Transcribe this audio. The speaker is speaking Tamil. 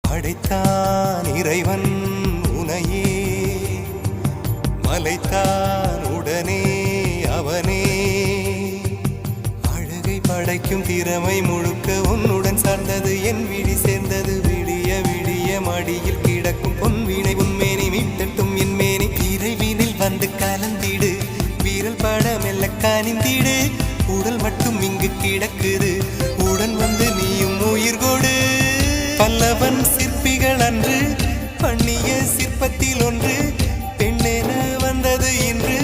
படைத்தான் இறைவன் உனையே, மலைத்தான் உடனே அவனே. அழகை படைக்கும் திறமை முழுக்க உன்னுடன் சார்ந்தது, என் விழி சேர்ந்தது. விடிய விடிய மடியில் கிடக்கும் பொன்வினை உன்மேனி மீட்டட்டும் என் மேனி. இறைவினில் வந்து கலந்திடு, வீரல் பட மெல்ல கனிந்திடு. உடல் மட்டும் இங்கு கிடக்குது, உடன் வந்து நீயும் உயிர் கொடு. பல்லவன் சிற்பிகள் அன்று பண்ணிய சிற்பத்தில் ஒன்று, பெண்ணென வந்தது இன்று.